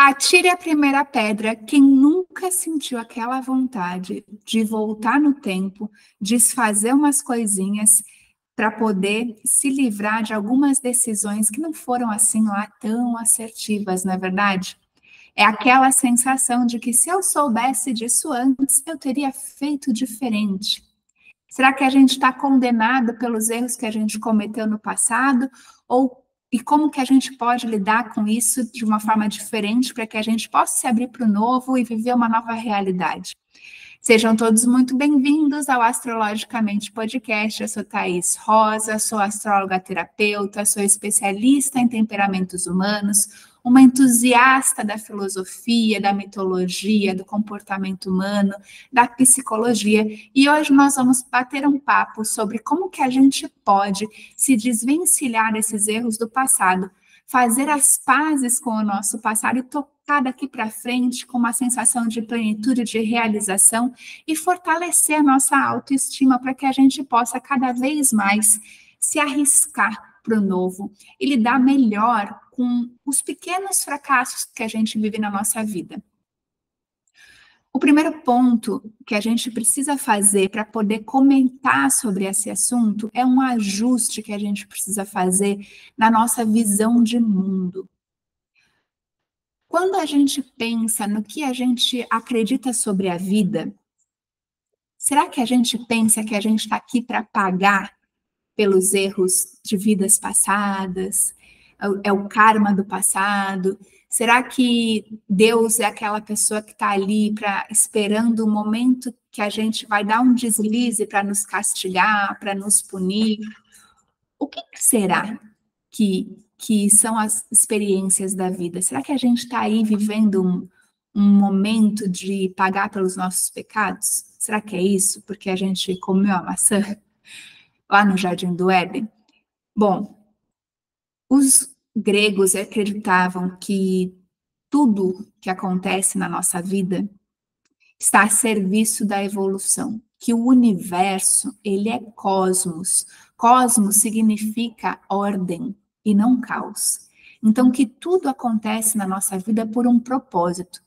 Atire a primeira pedra quem nunca sentiu aquela vontade de voltar no tempo, desfazer umas coisinhas para poder se livrar de algumas decisões que não foram assim lá tão assertivas, não é verdade? É aquela sensação de que se eu soubesse disso antes, eu teria feito diferente. Será que a gente está condenado pelos erros que a gente cometeu no passado? E como que a gente pode lidar com isso de uma forma diferente para que a gente possa se abrir para o novo e viver uma nova realidade? Sejam todos muito bem-vindos ao Astrologicamente Podcast. Eu sou Thaís Rosa, sou astróloga terapeuta, sou especialista em temperamentos humanos, uma entusiasta da filosofia, da mitologia, do comportamento humano, da psicologia, e hoje nós vamos bater um papo sobre como que a gente pode se desvencilhar desses erros do passado, fazer as pazes com o nosso passado e tocar daqui para frente com uma sensação de plenitude, de realização e fortalecer a nossa autoestima para que a gente possa cada vez mais se arriscar para o novo e lidar melhor com os pequenos fracassos que a gente vive na nossa vida. O primeiro ponto que a gente precisa fazer para poder comentar sobre esse assunto é um ajuste que a gente precisa fazer na nossa visão de mundo. Quando a gente pensa no que a gente acredita sobre a vida, será que a gente pensa que a gente está aqui para pagar pelos erros de vidas passadas? É o karma do passado? Será que Deus é aquela pessoa que está ali esperando o momento que a gente vai dar um deslize para nos castigar, para nos punir? O que será que são as experiências da vida? Será que a gente está aí vivendo um momento de pagar pelos nossos pecados? Será que é isso? Porque a gente comeu a maçã lá no Jardim do Éden? Bom, os gregos acreditavam que tudo que acontece na nossa vida está a serviço da evolução, que o universo, ele é cosmos. Cosmos significa ordem e não caos. Então, que tudo acontece na nossa vida por um propósito.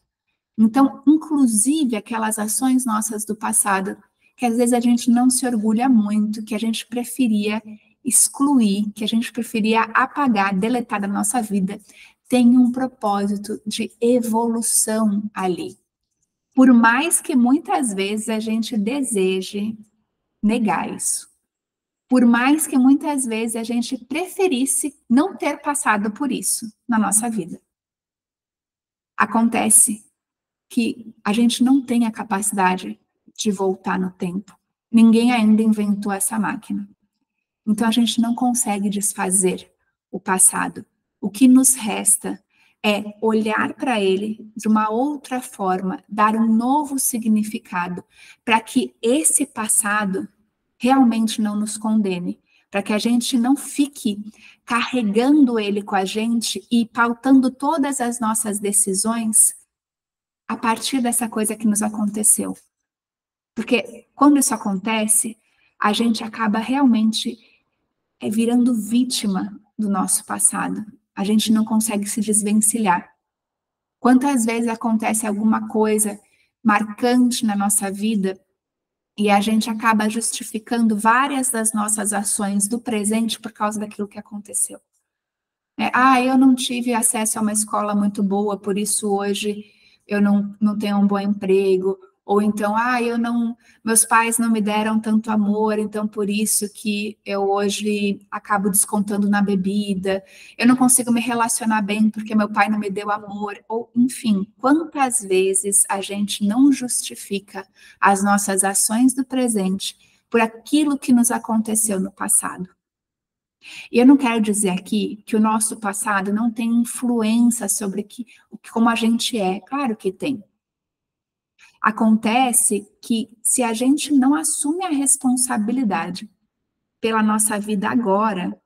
Então, inclusive aquelas ações nossas do passado, que às vezes a gente não se orgulha muito, que a gente preferia excluir, que a gente preferia apagar, deletar da nossa vida, tem um propósito de evolução ali. Por mais que muitas vezes a gente deseje negar isso. Por mais que muitas vezes a gente preferisse não ter passado por isso na nossa vida. Acontece que a gente não tem a capacidade de voltar no tempo. Ninguém ainda inventou essa máquina. Então a gente não consegue desfazer o passado. O que nos resta é olhar para ele de uma outra forma, dar um novo significado, para que esse passado realmente não nos condene, para que a gente não fique carregando ele com a gente e pautando todas as nossas decisões a partir dessa coisa que nos aconteceu. Porque quando isso acontece, a gente acaba realmente virando vítima do nosso passado. A gente não consegue se desvencilhar. Quantas vezes acontece alguma coisa marcante na nossa vida e a gente acaba justificando várias das nossas ações do presente por causa daquilo que aconteceu. Eu não tive acesso a uma escola muito boa, por isso hoje eu não tenho um bom emprego. Ou então, meus pais não me deram tanto amor, então por isso que eu hoje acabo descontando na bebida. Eu não consigo me relacionar bem porque meu pai não me deu amor. Ou, enfim, quantas vezes a gente não justifica as nossas ações do presente por aquilo que nos aconteceu no passado. E eu não quero dizer aqui que o nosso passado não tem influência sobre como a gente é. Claro que tem. Acontece que se a gente não assume a responsabilidade pela nossa vida agora,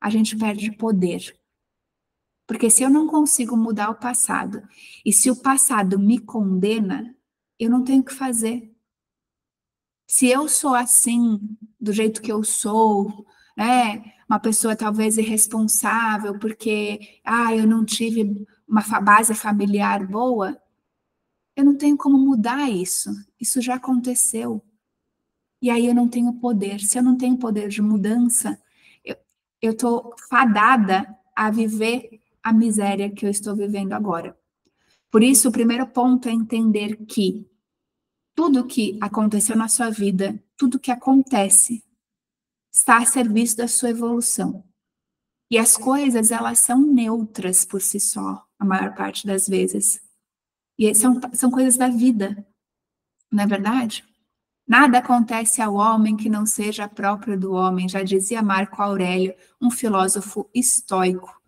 a gente perde poder. Porque se eu não consigo mudar o passado, e se o passado me condena, eu não tenho o que fazer. Se eu sou assim, do jeito que eu sou, uma pessoa talvez irresponsável, porque eu não tive uma base familiar boa, eu não tenho como mudar isso. Isso já aconteceu. E aí eu não tenho poder. Se eu não tenho poder de mudança, eu estou fadada a viver a miséria que eu estou vivendo agora. Por isso, o primeiro ponto é entender que tudo que aconteceu na sua vida, tudo que acontece, está a serviço da sua evolução. E as coisas, elas são neutras por si só, a maior parte das vezes. E são coisas da vida, não é verdade? Nada acontece ao homem que não seja próprio do homem, já dizia Marco Aurélio, um filósofo estoico,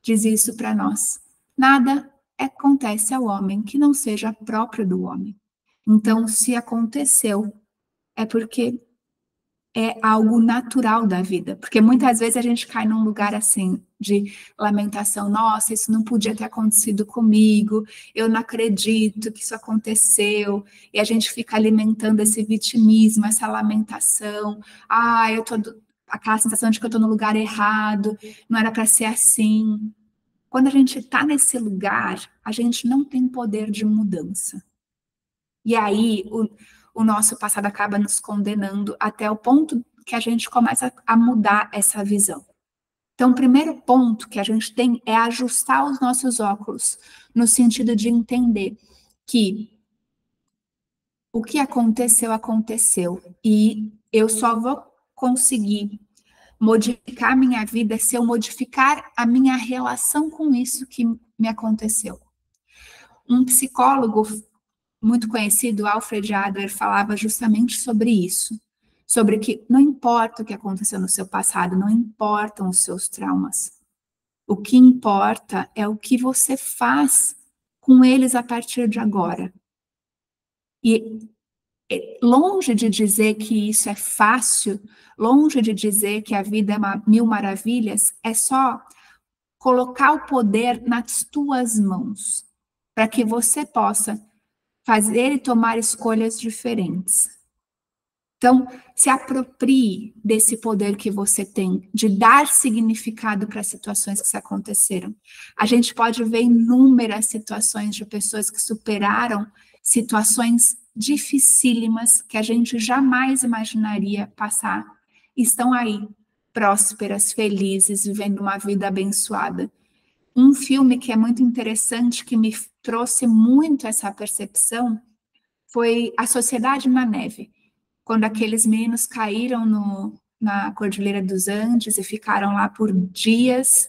diz isso para nós. Nada acontece ao homem que não seja próprio do homem. Então, se aconteceu, é porque é algo natural da vida, porque muitas vezes a gente cai num lugar assim, de lamentação, nossa, isso não podia ter acontecido comigo, eu não acredito que isso aconteceu, e a gente fica alimentando esse vitimismo, essa lamentação, aquela sensação de que eu estou no lugar errado, não era para ser assim. Quando a gente está nesse lugar, a gente não tem poder de mudança. E aí, o nosso passado acaba nos condenando até o ponto que a gente começa a mudar essa visão. Então, o primeiro ponto que a gente tem é ajustar os nossos óculos, no sentido de entender que o que aconteceu, aconteceu. E eu só vou conseguir modificar a minha vida se eu modificar a minha relação com isso que me aconteceu. Um psicólogo muito conhecido, Alfred Adler, falava justamente sobre isso, sobre que não importa o que aconteceu no seu passado, não importam os seus traumas. O que importa é o que você faz com eles a partir de agora. E longe de dizer que isso é fácil, longe de dizer que a vida é mil maravilhas, é só colocar o poder nas tuas mãos, para que você possa fazer e tomar escolhas diferentes. Então, se aproprie desse poder que você tem de dar significado para as situações que se aconteceram. A gente pode ver inúmeras situações de pessoas que superaram situações dificílimas que a gente jamais imaginaria passar. Estão aí, prósperas, felizes, vivendo uma vida abençoada. Um filme que é muito interessante, que me trouxe muito essa percepção, foi A Sociedade na Neve, quando aqueles meninos caíram na Cordilheira dos Andes e ficaram lá por dias,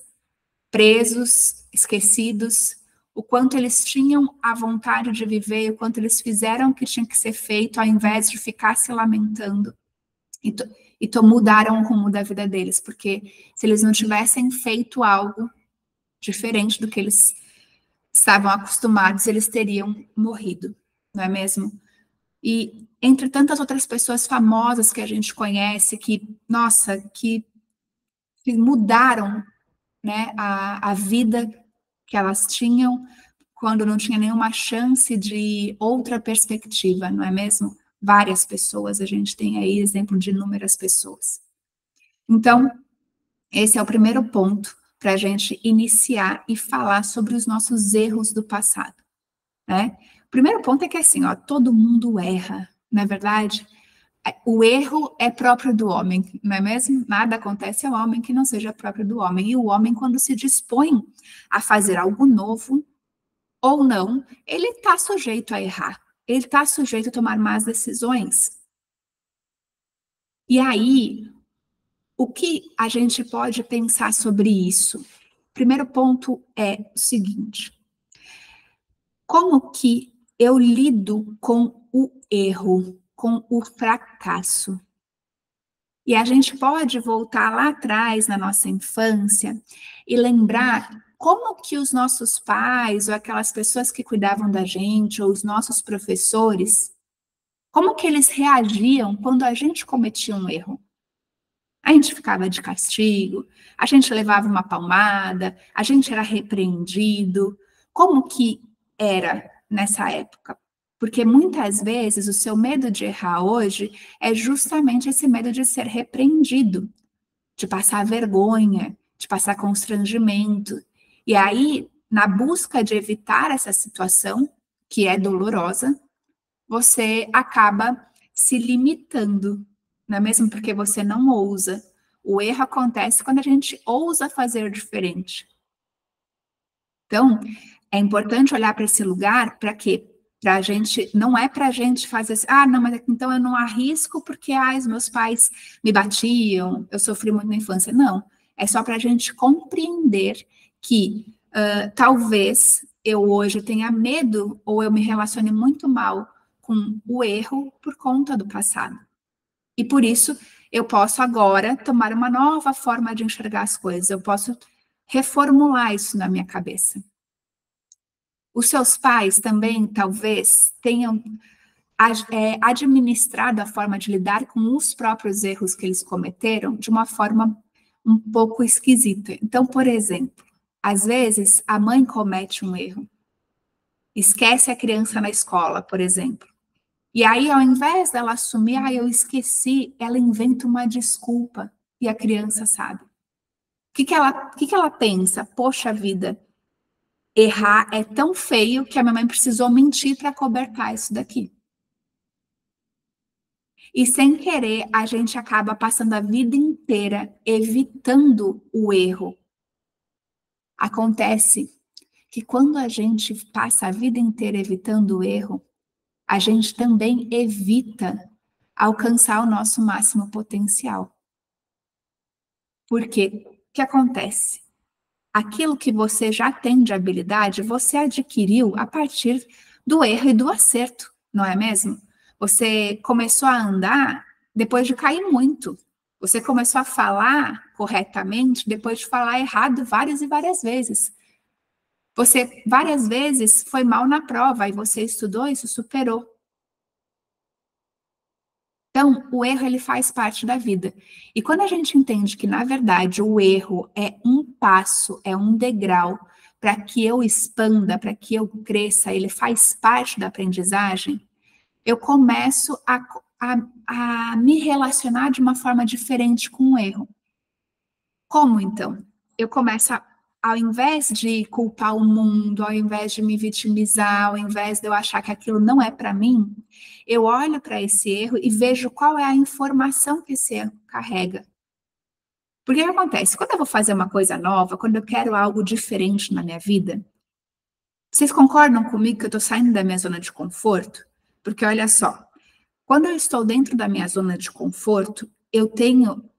presos, esquecidos, o quanto eles tinham a vontade de viver, o quanto eles fizeram o que tinha que ser feito, ao invés de ficar se lamentando. E mudaram o rumo da vida deles, porque se eles não tivessem feito algo diferente do que eles estavam acostumados, eles teriam morrido, não é mesmo? E entre tantas outras pessoas famosas que a gente conhece, que, nossa, que mudaram, né, a vida que elas tinham quando não tinha nenhuma chance de outra perspectiva, não é mesmo? Várias pessoas, a gente tem aí exemplo de inúmeras pessoas. Então, esse é o primeiro ponto para a gente iniciar e falar sobre os nossos erros do passado, né? O primeiro ponto é que assim, ó, todo mundo erra, não é verdade? O erro é próprio do homem, não é mesmo? Nada acontece ao homem que não seja próprio do homem. E o homem, quando se dispõe a fazer algo novo ou não, ele está sujeito a errar, ele está sujeito a tomar más decisões. E aí, o que a gente pode pensar sobre isso? Primeiro ponto é o seguinte: como que eu lido com o erro, com o fracasso? E a gente pode voltar lá atrás na nossa infância e lembrar como que os nossos pais ou aquelas pessoas que cuidavam da gente ou os nossos professores, como que eles reagiam quando a gente cometia um erro? A gente ficava de castigo, a gente levava uma palmada, a gente era repreendido. Como que era nessa época? Porque muitas vezes o seu medo de errar hoje é justamente esse medo de ser repreendido, de passar vergonha, de passar constrangimento. E aí, na busca de evitar essa situação, que é dolorosa, você acaba se limitando, não é mesmo? Porque você não ousa. O erro acontece quando a gente ousa fazer diferente. Então, é importante olhar para esse lugar, para quê? Para a gente, não é para a gente fazer assim, não, mas então eu não arrisco porque os meus pais me batiam, eu sofri muito na infância. Não, é só para a gente compreender que talvez eu hoje tenha medo ou eu me relacione muito mal com o erro por conta do passado. E por isso eu posso agora tomar uma nova forma de enxergar as coisas, eu posso reformular isso na minha cabeça. Os seus pais também, talvez, tenham administrado a forma de lidar com os próprios erros que eles cometeram de uma forma um pouco esquisita. Então, por exemplo, às vezes a mãe comete um erro, esquece a criança na escola, por exemplo. E aí, ao invés dela assumir, eu esqueci, ela inventa uma desculpa e a criança sabe. O que ela pensa? Poxa vida, errar é tão feio que a minha mãe precisou mentir para cobertar isso daqui. E sem querer, a gente acaba passando a vida inteira evitando o erro. Acontece que quando a gente passa a vida inteira evitando o erro, a gente também evita alcançar o nosso máximo potencial. Porque o que acontece? Aquilo que você já tem de habilidade, você adquiriu a partir do erro e do acerto, não é mesmo? Você começou a andar depois de cair muito. Você começou a falar corretamente depois de falar errado várias e várias vezes. Você várias vezes foi mal na prova e você estudou e se superou. Então, o erro ele faz parte da vida. E quando a gente entende que, na verdade, o erro é um passo, é um degrau para que eu expanda, para que eu cresça, ele faz parte da aprendizagem, eu começo a me relacionar de uma forma diferente com o erro. Como, então? Eu começo ao invés de culpar o mundo, ao invés de me vitimizar, ao invés de eu achar que aquilo não é para mim, eu olho para esse erro e vejo qual é a informação que esse erro carrega. Porque o que acontece? Quando eu vou fazer uma coisa nova, quando eu quero algo diferente na minha vida, vocês concordam comigo que eu estou saindo da minha zona de conforto? Porque olha só, quando eu estou dentro da minha zona de conforto, eu tenho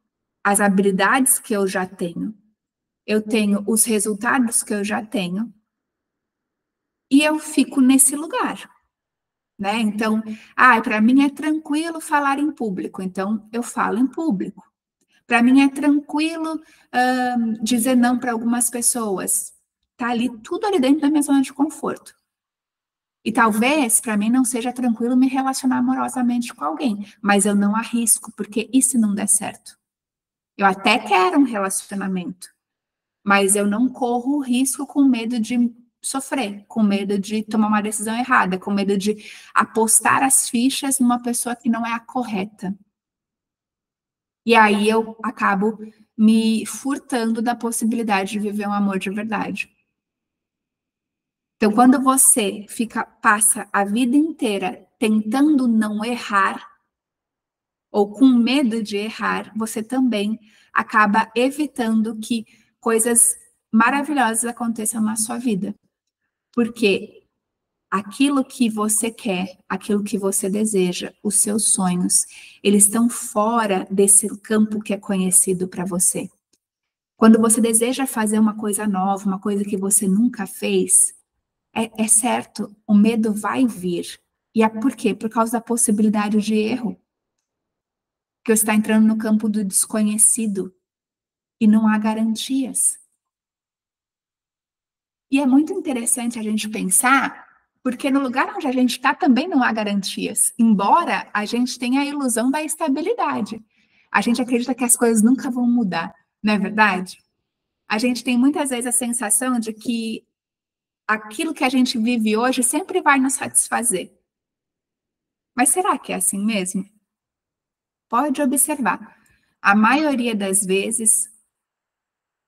as habilidades que eu já tenho, eu tenho os resultados que eu já tenho, e eu fico nesse lugar, né? Então, para mim é tranquilo falar em público, então eu falo em público. Para mim é tranquilo dizer não para algumas pessoas. Tá ali, tudo ali dentro da minha zona de conforto. E talvez para mim não seja tranquilo me relacionar amorosamente com alguém, mas eu não arrisco, porque e se não der certo? Eu até quero um relacionamento, mas eu não corro o risco com medo de sofrer, com medo de tomar uma decisão errada, com medo de apostar as fichas numa pessoa que não é a correta. E aí eu acabo me furtando da possibilidade de viver um amor de verdade. Então, quando você passa a vida inteira tentando não errar, ou com medo de errar, você também acaba evitando que coisas maravilhosas aconteçam na sua vida. Porque aquilo que você quer, aquilo que você deseja, os seus sonhos, eles estão fora desse campo que é conhecido para você. Quando você deseja fazer uma coisa nova, uma coisa que você nunca fez, é certo, o medo vai vir. E por quê? Por causa da possibilidade de erro. Que você está entrando no campo do desconhecido e não há garantias. E é muito interessante a gente pensar, porque no lugar onde a gente está também não há garantias, embora a gente tenha a ilusão da estabilidade. A gente acredita que as coisas nunca vão mudar, não é verdade? A gente tem muitas vezes a sensação de que aquilo que a gente vive hoje sempre vai nos satisfazer. Mas será que é assim mesmo? Pode observar. A maioria das vezes,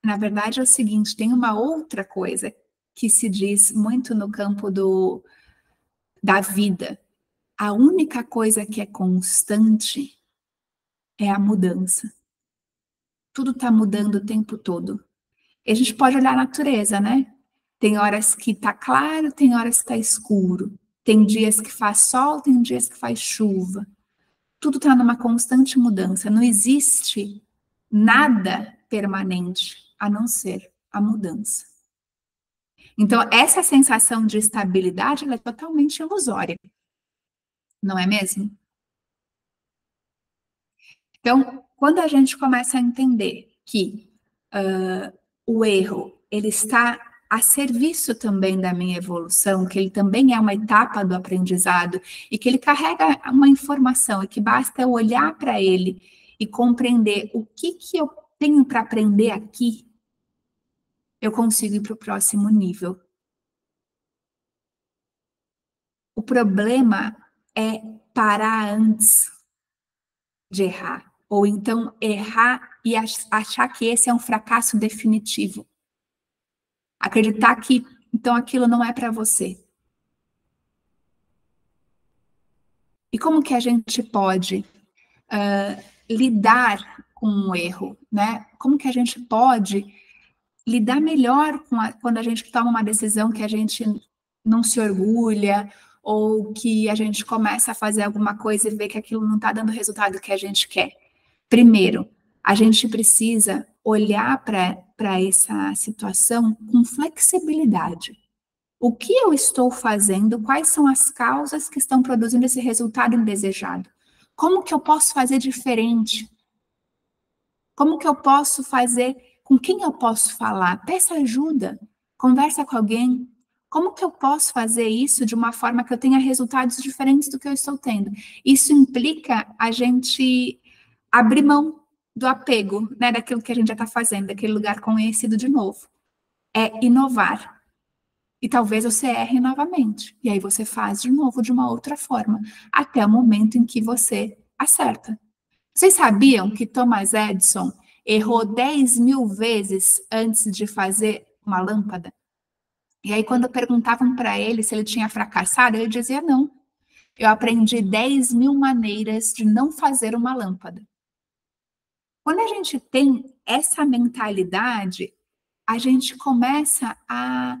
na verdade, é o seguinte, tem uma outra coisa que se diz muito no campo da vida. A única coisa que é constante é a mudança. Tudo está mudando o tempo todo. E a gente pode olhar a natureza, né? Tem horas que está claro, tem horas que está escuro. Tem dias que faz sol, tem dias que faz chuva. Tudo está numa constante mudança. Não existe nada permanente a não ser a mudança. Então, essa sensação de estabilidade ela é totalmente ilusória. Não é mesmo? Então, quando a gente começa a entender que o erro ele está a serviço também da minha evolução, que ele também é uma etapa do aprendizado e que ele carrega uma informação e que basta eu olhar para ele e compreender o que eu tenho para aprender aqui, eu consigo ir para o próximo nível. O problema é parar antes de errar, ou então errar e achar que esse é um fracasso definitivo. Acreditar que, então, aquilo não é para você. E como que a gente pode lidar com o erro, né? Como que a gente pode lidar melhor quando a gente toma uma decisão que a gente não se orgulha, ou que a gente começa a fazer alguma coisa e vê que aquilo não está dando o resultado que a gente quer? Primeiro, a gente precisa olhar para essa situação com flexibilidade. O que eu estou fazendo? Quais são as causas que estão produzindo esse resultado indesejado? Como que eu posso fazer diferente? Como que eu posso fazer? Com quem eu posso falar? Peça ajuda. Conversa com alguém. Como que eu posso fazer isso de uma forma que eu tenha resultados diferentes do que eu estou tendo? Isso implica a gente abrir mão do apego, né, daquilo que a gente já está fazendo, daquele lugar conhecido de novo. É inovar. E talvez você erre novamente. E aí você faz de novo de uma outra forma, até o momento em que você acerta. Vocês sabiam que Thomas Edison errou 10.000 vezes antes de fazer uma lâmpada? E aí, quando perguntavam para ele se ele tinha fracassado, ele dizia: não, eu aprendi 10.000 maneiras de não fazer uma lâmpada. Quando a gente tem essa mentalidade, a gente começa a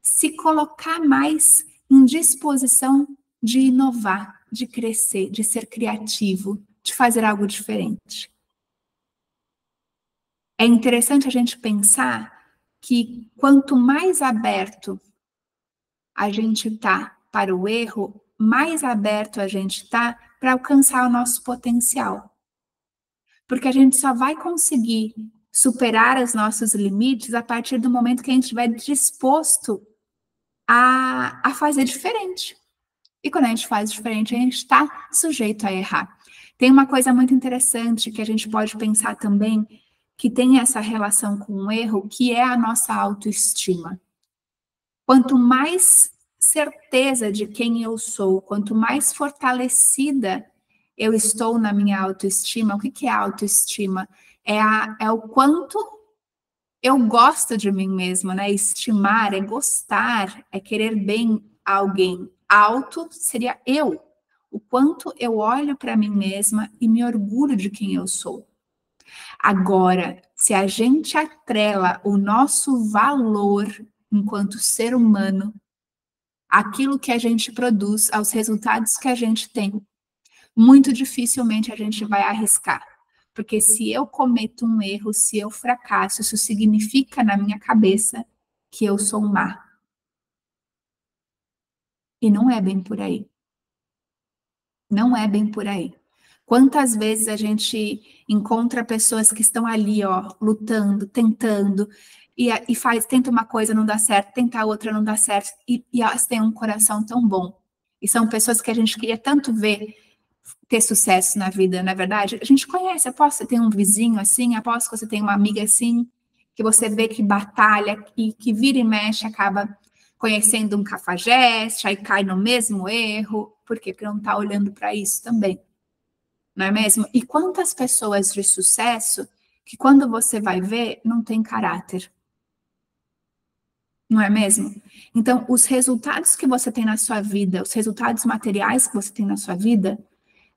se colocar mais em disposição de inovar, de crescer, de ser criativo, de fazer algo diferente. É interessante a gente pensar que quanto mais aberto a gente está para o erro, mais aberto a gente está para alcançar o nosso potencial. Porque a gente só vai conseguir superar os nossos limites a partir do momento que a gente estiver disposto a fazer diferente. E quando a gente faz diferente, a gente está sujeito a errar. Tem uma coisa muito interessante que a gente pode pensar também, que tem essa relação com o erro, que é a nossa autoestima. Quanto mais certeza de quem eu sou, quanto mais fortalecida eu estou na minha autoestima. O que é autoestima? É o quanto eu gosto de mim mesma, né? Estimar é gostar, é querer bem a alguém. Auto seria eu. O quanto eu olho para mim mesma e me orgulho de quem eu sou. Agora, se a gente atrela o nosso valor enquanto ser humano, aquilo que a gente produz, aos resultados que a gente tem, muito dificilmente a gente vai arriscar. Porque se eu cometo um erro, se eu fracasso, isso significa na minha cabeça que eu sou má. E não é bem por aí. Não é bem por aí. Quantas vezes a gente encontra pessoas que estão ali, ó, lutando, tentando, e tenta uma coisa, não dá certo, tenta a outra, não dá certo, e elas têm um coração tão bom. E são pessoas que a gente queria tanto ver ter sucesso na vida, na verdade. A gente conhece, aposto que você tem um vizinho assim, aposto que você tem uma amiga assim, que você vê que batalha e que vira e mexe, acaba conhecendo um cafajeste, aí cai no mesmo erro. Por quê? Porque não está olhando para isso também. Não é mesmo? E quantas pessoas de sucesso que quando você vai ver, não tem caráter. não é mesmo? Então, os resultados que você tem na sua vida, os resultados materiais que você tem na sua vida,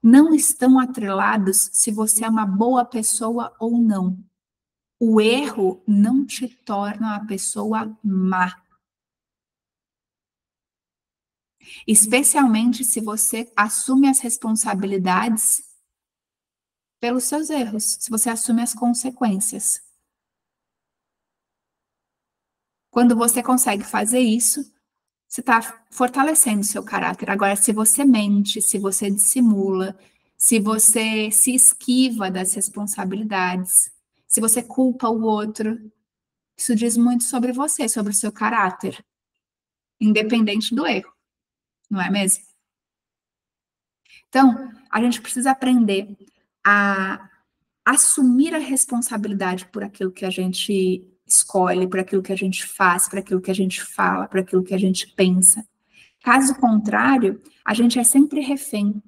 não estão atrelados se você é uma boa pessoa ou não. O erro não te torna uma pessoa má. Especialmente se você assume as responsabilidades pelos seus erros, se você assume as consequências. Quando você consegue fazer isso, você está fortalecendo o seu caráter. Agora, se você mente, se você dissimula, se você se esquiva das responsabilidades, se você culpa o outro, isso diz muito sobre você, sobre o seu caráter, independente do erro, não é mesmo? Então, a gente precisa aprender a assumir a responsabilidade por aquilo que a gente escolhe, por aquilo que a gente faz, por aquilo que a gente fala, por aquilo que a gente pensa. Caso contrário, a gente é sempre refém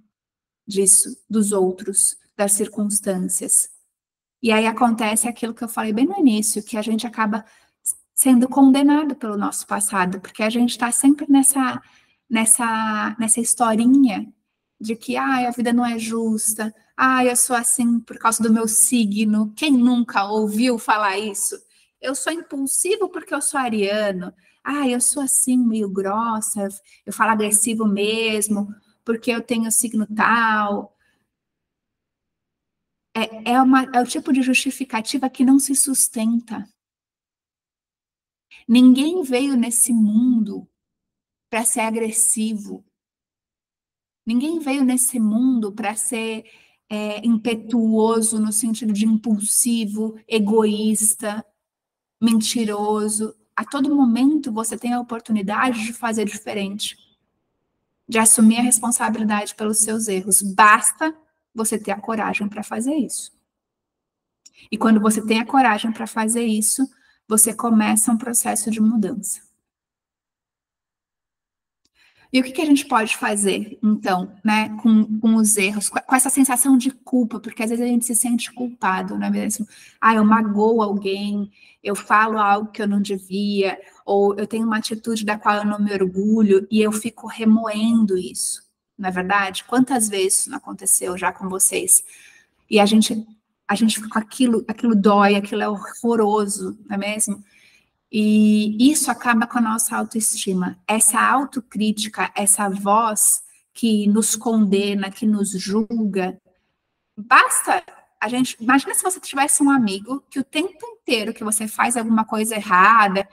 disso, dos outros, das circunstâncias. E aí acontece aquilo que eu falei bem no início, que a gente acaba sendo condenado pelo nosso passado, porque a gente está sempre nessa historinha de que a vida não é justa, eu sou assim por causa do meu signo. Quem nunca ouviu falar isso? Eu sou impulsivo porque eu sou ariano. Eu sou assim, meio grossa, eu falo agressivo mesmo, porque eu tenho signo tal. É o tipo de justificativa que não se sustenta. Ninguém veio nesse mundo para ser agressivo. Ninguém veio nesse mundo para ser impetuoso no sentido de impulsivo, egoísta, mentiroso. A todo momento você tem a oportunidade de fazer diferente, de assumir a responsabilidade pelos seus erros. Basta você ter a coragem para fazer isso. E quando você tem a coragem para fazer isso, você começa um processo de mudança. E o que a gente pode fazer, então, né, com os erros, com essa sensação de culpa, porque às vezes a gente se sente culpado, não é mesmo? Eu magoo alguém, eu falo algo que eu não devia, ou eu tenho uma atitude da qual eu não me orgulho, e eu fico remoendo isso, não é verdade? Quantas vezes isso não aconteceu já com vocês? E a gente fica com aquilo dói, aquilo é horroroso, não é mesmo? E isso acaba com a nossa autoestima. Essa autocrítica, essa voz que nos condena, que nos julga, basta a gente... Imagina se você tivesse um amigo que o tempo inteiro que você faz alguma coisa errada,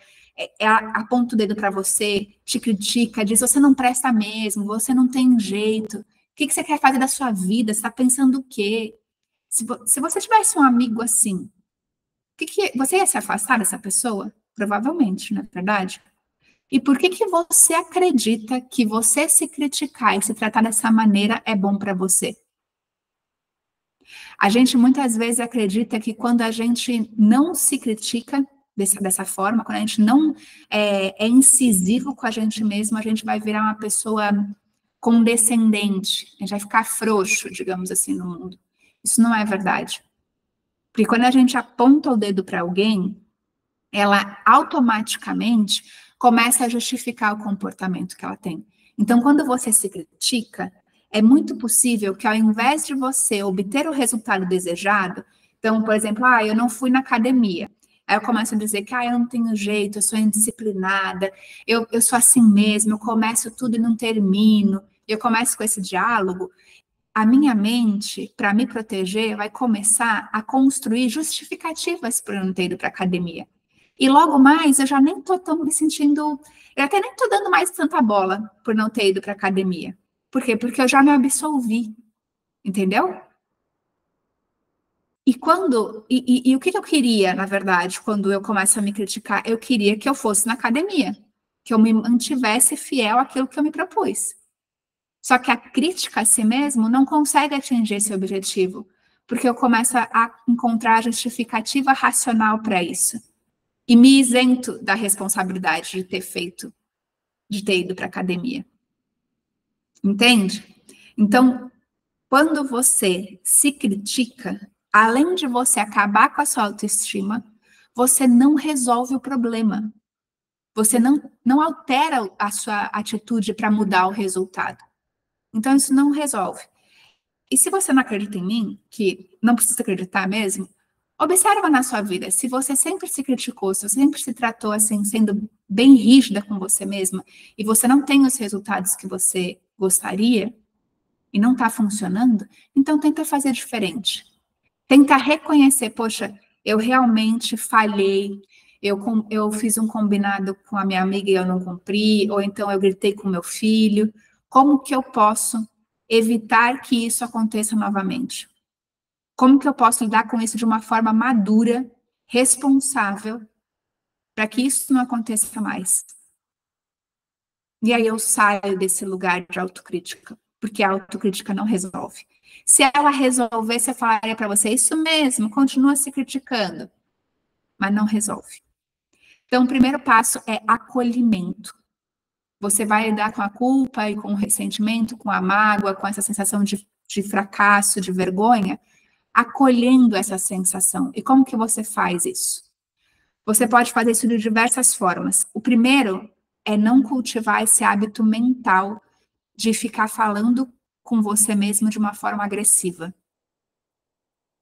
aponta o dedo para você, te critica, diz, você não presta mesmo, você não tem jeito, o que você quer fazer da sua vida, você está pensando o quê? Se você tivesse um amigo assim, você ia se afastar dessa pessoa? Provavelmente, não é verdade? E por que você acredita que você se criticar e se tratar dessa maneira é bom para você? A gente muitas vezes acredita que quando a gente não se critica dessa forma, quando a gente não é incisivo com a gente mesmo, a gente vai virar uma pessoa condescendente, a gente vai ficar frouxo, digamos assim, no mundo. Isso não é verdade. Porque quando a gente aponta o dedo para alguém, ela automaticamente começa a justificar o comportamento que ela tem. Então, quando você se critica, é muito possível que ao invés de você obter o resultado desejado, então, por exemplo, eu não fui na academia. Aí eu começo a dizer que eu não tenho jeito, eu sou indisciplinada, eu sou assim mesmo, eu começo tudo e não termino. Eu começo com esse diálogo, a minha mente, para me proteger, vai começar a construir justificativas para eu não ter ido para a academia. E logo mais, eu já nem estou tão me sentindo... Eu até nem estou dando mais tanta bola por não ter ido para a academia. Por quê? Porque eu já me absolvi. Entendeu? E o que eu queria, na verdade, quando eu começo a me criticar? Eu queria que eu fosse na academia. Que eu me mantivesse fiel àquilo que eu me propus. Só que a crítica a si mesmo não consegue atingir esse objetivo, porque eu começo a encontrar justificativa racional para isso. E me isento da responsabilidade de ter ido para a academia. Entende? Então, quando você se critica, além de você acabar com a sua autoestima, você não resolve o problema. Você não altera a sua atitude para mudar o resultado. Então, isso não resolve. E se você não acredita em mim, que não precisa acreditar mesmo, observa na sua vida. Se você sempre se criticou, se você sempre se tratou assim, sendo bem rígida com você mesma, e você não tem os resultados que você gostaria, e não está funcionando, então tenta fazer diferente. Tenta reconhecer, poxa, eu realmente falhei, eu fiz um combinado com a minha amiga e eu não cumpri, ou então eu gritei com meu filho. Como que eu posso evitar que isso aconteça novamente? Como que eu posso lidar com isso de uma forma madura, responsável, para que isso não aconteça mais? E aí eu saio desse lugar de autocrítica, porque a autocrítica não resolve. Se ela resolvesse, eu falaria para você, isso mesmo, continua se criticando, mas não resolve. Então, o primeiro passo é acolhimento. Você vai lidar com a culpa e com o ressentimento, com a mágoa, com essa sensação de fracasso, de vergonha, acolhendo essa sensação. E como que você faz isso? Você pode fazer isso de diversas formas. O primeiro é não cultivar esse hábito mental de ficar falando com você mesmo de uma forma agressiva.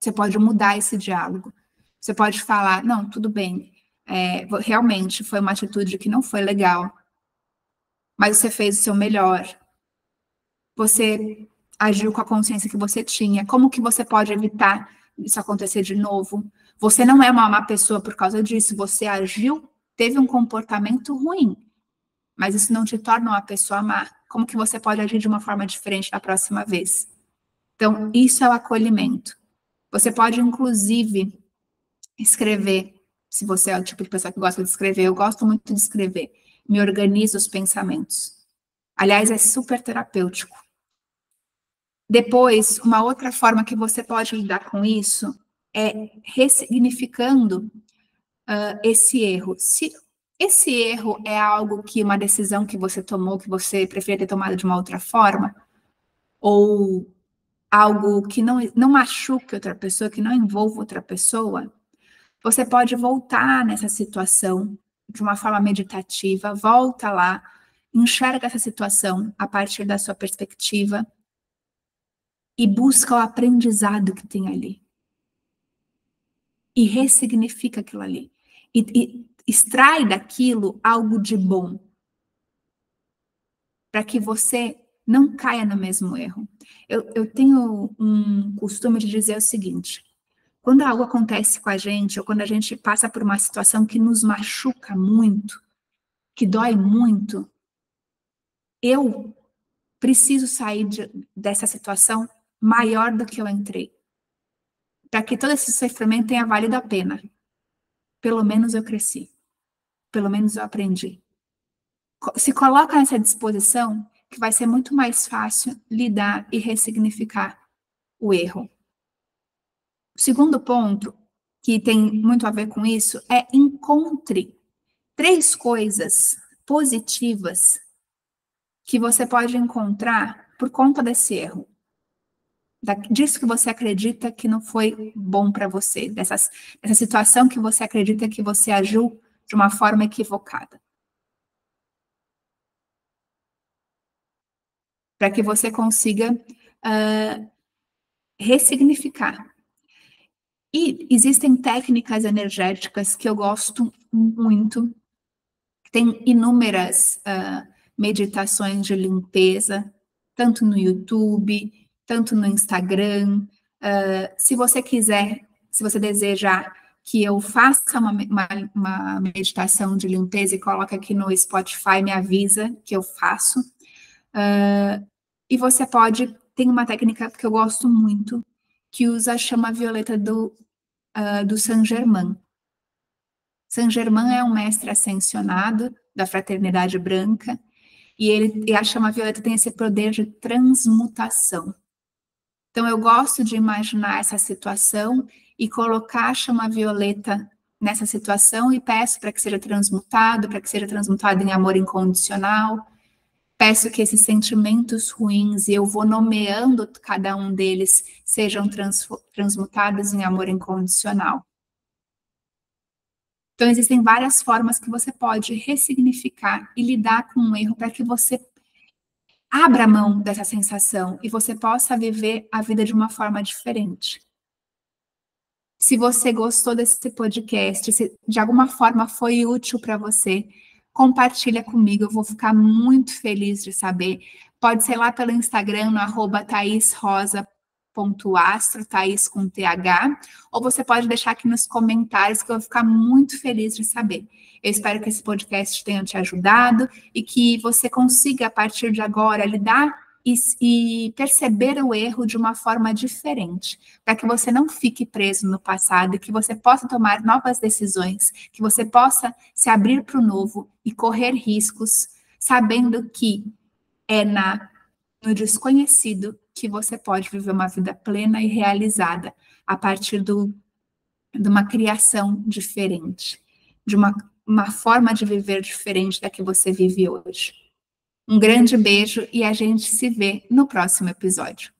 Você pode mudar esse diálogo. Você pode falar, não, tudo bem, realmente foi uma atitude que não foi legal, mas você fez o seu melhor. Você agiu com a consciência que você tinha. Como que você pode evitar isso acontecer de novo? Você não é uma má pessoa por causa disso. Você agiu, teve um comportamento ruim, mas isso não te torna uma pessoa má. Como que você pode agir de uma forma diferente da próxima vez? Então, isso é o acolhimento. Você pode, inclusive, escrever, se você é o tipo de pessoa que gosta de escrever, eu gosto muito de escrever, me organiza os pensamentos. Aliás, é super terapêutico. Depois, uma outra forma que você pode lidar com isso é ressignificando esse erro. Se esse erro é algo que uma decisão que você tomou, que você preferia ter tomado de uma outra forma, ou algo que não machuque outra pessoa, que não envolva outra pessoa, você pode voltar nessa situação de uma forma meditativa, volta lá, enxerga essa situação a partir da sua perspectiva e busca o aprendizado que tem ali. E ressignifica aquilo ali. E extrai daquilo algo de bom. Para que você não caia no mesmo erro. Eu tenho um costume de dizer o seguinte: quando algo acontece com a gente, ou quando a gente passa por uma situação que nos machuca muito, que dói muito, eu preciso sair dessa situação maior do que eu entrei. Para que todo esse sofrimento tenha valido a pena. Pelo menos eu cresci. Pelo menos eu aprendi. Se coloca nessa disposição que vai ser muito mais fácil lidar e ressignificar o erro. O segundo ponto, que tem muito a ver com isso, é encontre 3 coisas positivas que você pode encontrar por conta desse erro. Disso que você acredita que não foi bom para você, dessa situação que você acredita que você agiu de uma forma equivocada. Para que você consiga ressignificar. E existem técnicas energéticas que eu gosto muito. Tem inúmeras meditações de limpeza, tanto no YouTube, tanto no Instagram. Se você quiser, se você desejar que eu faça uma meditação de limpeza e coloque aqui no Spotify, me avisa que eu faço. E você pode, tem uma técnica que eu gosto muito, que usa a chama violeta do Saint-Germain. Saint-Germain é um mestre ascensionado da Fraternidade Branca, e a chama violeta tem esse poder de transmutação. Então, eu gosto de imaginar essa situação e colocar a chama violeta nessa situação e peço para que seja transmutado em amor incondicional. Peço que esses sentimentos ruins, e eu vou nomeando cada um deles, sejam transmutados em amor incondicional. Então, existem várias formas que você pode ressignificar e lidar com o erro para que você abra mão dessa sensação e você possa viver a vida de uma forma diferente. Se você gostou desse podcast, se de alguma forma foi útil para você, compartilha comigo, eu vou ficar muito feliz de saber. Pode ser lá pelo Instagram, no @thaisrosa.astro, Thaís com TH, ou você pode deixar aqui nos comentários que eu vou ficar muito feliz de saber. Eu espero que esse podcast tenha te ajudado e que você consiga, a partir de agora, lidar e perceber o erro de uma forma diferente, para que você não fique preso no passado e que você possa tomar novas decisões, que você possa se abrir para o novo e correr riscos, sabendo que é no desconhecido que você pode viver uma vida plena e realizada a partir de uma criação diferente, de uma forma de viver diferente da que você vive hoje. Um grande beijo e a gente se vê no próximo episódio.